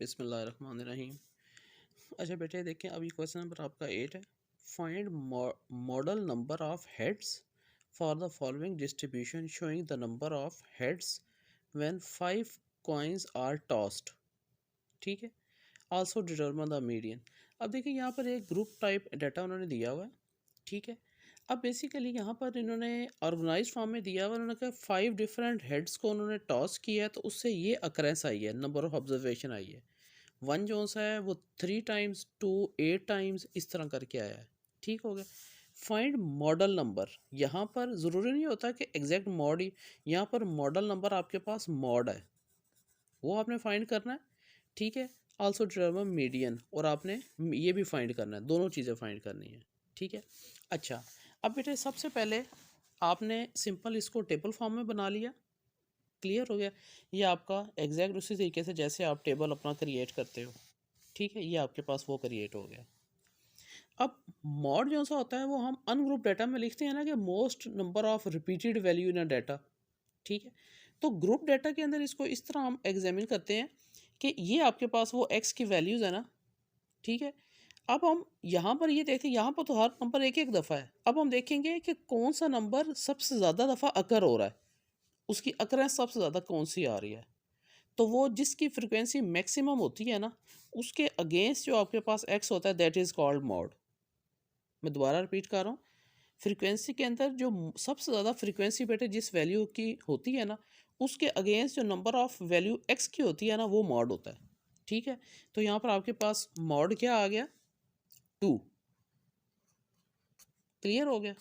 बिस्मिल्लाहिर्रहमानिर्रहीम। अच्छा बेटे देखें, अभी क्वेश्चन नंबर आपका 8 है। Find model number of heads for the following distribution showing the number of heads when 5 coins are tossed. ठीक है। Also determine the median. अब देखिए यहाँ पर एक ग्रुप टाइप डाटा उन्होंने दिया हुआ है। ठीक है। अब बेसिकली यहाँ पर इन्होंने ऑर्गेनाइज फॉर्म में दिया हुआ, उन्होंने कहा 5 डिफरेंट हेड्स को उन्होंने टॉस किया है, तो उससे ये अकरेंस आई है, नंबर ऑफ ऑब्जर्वेशन आई है। वन जो सा है वो 3 टाइम्स 2 8 टाइम्स इस तरह करके आया है। ठीक हो गया। फाइंड मॉडल नंबर, यहाँ पर ज़रूरी नहीं होता कि एग्जैक्ट मॉड ही, यहाँ पर मॉडल नंबर आपके पास मॉड है वो आपने फाइंड करना है। ठीक है। आल्सो डिटरमिन मीडियन, और आपने ये भी फाइंड करना है, दोनों चीज़ें फाइंड करनी है। ठीक है। अच्छा, अब बेटे सबसे पहले आपने सिंपल इसको टेबल फॉर्म में बना लिया। क्लियर हो गया। ये आपका एग्जैक्ट उसी तरीके से जैसे आप टेबल अपना क्रिएट करते हो। ठीक है। ये आपके पास वो क्रिएट हो गया। अब मॉड जो सा होता है वो हम अनग्रुप डाटा में लिखते हैं ना कि most number of repeated value in a data. ठीक है। तो ग्रुप डाटा के अंदर इसको इस तरह हम एग्जामिन करते हैं कि ये आपके पास वो एक्स की वैल्यूज़ है ना। ठीक है। अब हम यहाँ पर ये देखते हैं, यहाँ पर तो हर नंबर एक एक दफ़ा है। अब हम देखेंगे कि कौन सा नंबर सबसे ज़्यादा दफ़ा अकर हो रहा है, उसकी अकरेंस सबसे ज़्यादा कौन सी आ रही है। तो वो जिसकी फ्रिक्वेंसी मैक्सिमम होती है ना, उसके अगेंस्ट जो आपके पास एक्स होता है दैट इज़ कॉल्ड मॉड। मैं दोबारा रिपीट कर रहा हूँ। फ्रिक्वेंसी के अंदर जो सबसे ज़्यादा फ्रिक्वेंसी बेटे जिस वैल्यू की होती है ना, उसके अगेंस्ट जो नंबर ऑफ वैल्यू एक्स की होती है ना, वो मॉड होता है। ठीक है। तो यहाँ पर आपके पास मॉड क्या आ गया, 2। क्लियर हो गया।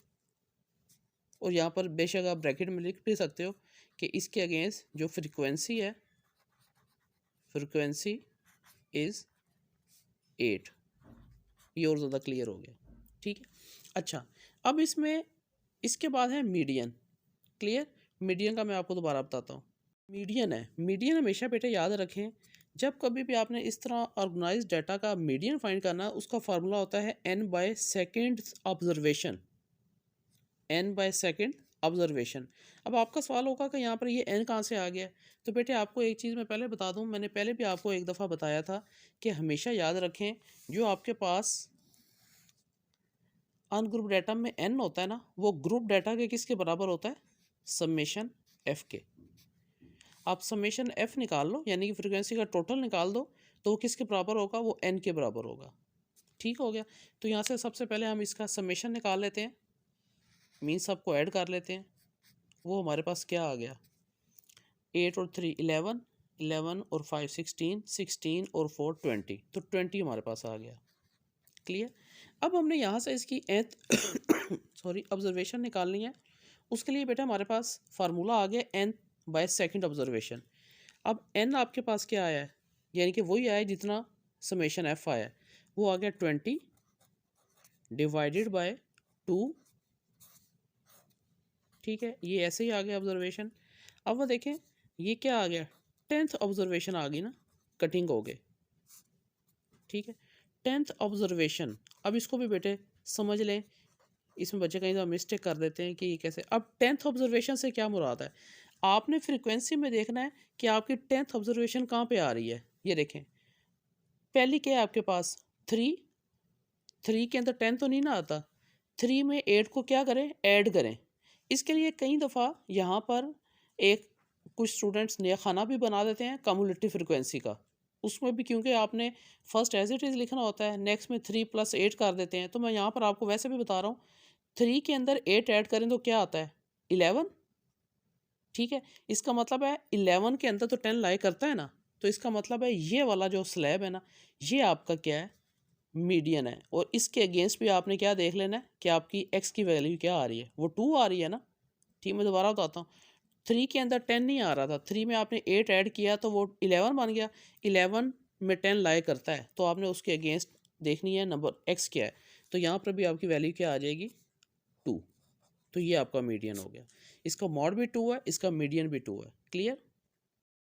और यहाँ पर बेशक आप ब्रैकेट में लिख भी सकते हो कि इसके अगेंस्ट जो फ्रिक्वेंसी है, फ्रिक्वेंसी इज़ 8। ये और ज़्यादा क्लियर हो गया। ठीक है। अच्छा, अब इसमें इसके बाद है मीडियन। क्लियर। मीडियन का मैं आपको दोबारा बताता हूँ। मीडियन है, मीडियन हमेशा बेटे याद रखें, जब कभी भी आपने इस तरह ऑर्गेनाइज डाटा का मीडियन फाइंड करना, उसका फार्मूला होता है n by second observation. n by second observation. अब आपका सवाल होगा कि यहाँ पर ये n कहाँ से आ गया। तो बेटे आपको एक चीज़ मैं पहले बता दूँ, मैंने पहले भी आपको एक दफ़ा बताया था कि हमेशा याद रखें जो आपके पास अनग्रुप डाटा में n होता है ना, वो ग्रुप डाटा के किसके बराबर होता है, समेशन f के। आप समेशन f निकाल लो, यानी कि फ्रिक्वेंसी का टोटल निकाल दो, तो वो किसके बराबर होगा, वो n के बराबर होगा। ठीक हो गया। तो यहाँ से सबसे पहले हम इसका समेशन निकाल लेते हैं, मीन सबको ऐड कर लेते हैं। वो हमारे पास क्या आ गया, 8 और 3 11, 11 और 5 16, 16 और 4 20, तो 20 हमारे पास आ गया। क्लियर। अब हमने यहाँ से इसकी nth सॉरी ऑब्जर्वेशन निकालनी है। उसके लिए बेटा हमारे पास फार्मूला आ गया n बाय सेकंड ऑब्जर्वेशन। अब n आपके पास क्या आया है, यानी कि वही आया जितना समेशन f आया है, वो आ गया 20 डिवाइडेड बाय 2। ठीक है। ये ऐसे ही आ गया ऑब्जर्वेशन। अब वो देखें ये क्या आ गया, 10th ऑब्जर्वेशन आ गई ना, कटिंग हो गए। ठीक है। 10th observation. अब इसको भी बेटे समझ लें, इसमें बच्चे कहीं तो मिस्टेक कर देते हैं कि ये कैसे। अब 10th ऑब्जर्वेशन से क्या मुराद है, आपने फ्रीक्वेंसी में देखना है कि आपकी 10th ऑब्जर्वेशन कहाँ पे आ रही है। ये देखें, पहली क्या है आपके पास 3, 3 के अंदर 10 तो नहीं ना आता, 3 में 8 को क्या करें, ऐड करें। इसके लिए कई दफ़ा यहाँ पर एक कुछ स्टूडेंट्स नया खाना भी बना देते हैं कम्युलेटिव फ्रिक्वेंसी का, उसमें भी क्योंकि आपने फर्स्ट एज इट इज़ लिखना होता है, नेक्स्ट में 3 + 8 कर देते हैं। तो मैं यहाँ पर आपको वैसे भी बता रहा हूँ, 3 के अंदर 8 ऐड करें तो क्या आता है, 11। ठीक है। इसका मतलब है 11 के अंदर तो 10 लाई करता है ना, तो इसका मतलब है ये वाला जो स्लैब है ना, ये आपका क्या है, मीडियन है। और इसके अगेंस्ट भी आपने क्या देख लेना है कि आपकी एक्स की वैल्यू क्या आ रही है, वो 2 आ रही है ना। ठीक, मैं दोबारा बताता हूँ। 3 के अंदर 10 नहीं आ रहा था, 3 में आपने 8 ऐड किया तो वो 11 बन गया। 11 में 10 लाई करता है, तो आपने उसके अगेंस्ट देखनी है नंबर एक्स क्या है। तो यहाँ पर भी आपकी वैल्यू क्या आ जाएगी, 2। तो ये आपका मीडियन हो गया। इसका मॉड भी 2 है, इसका मीडियन भी 2 है। क्लियर।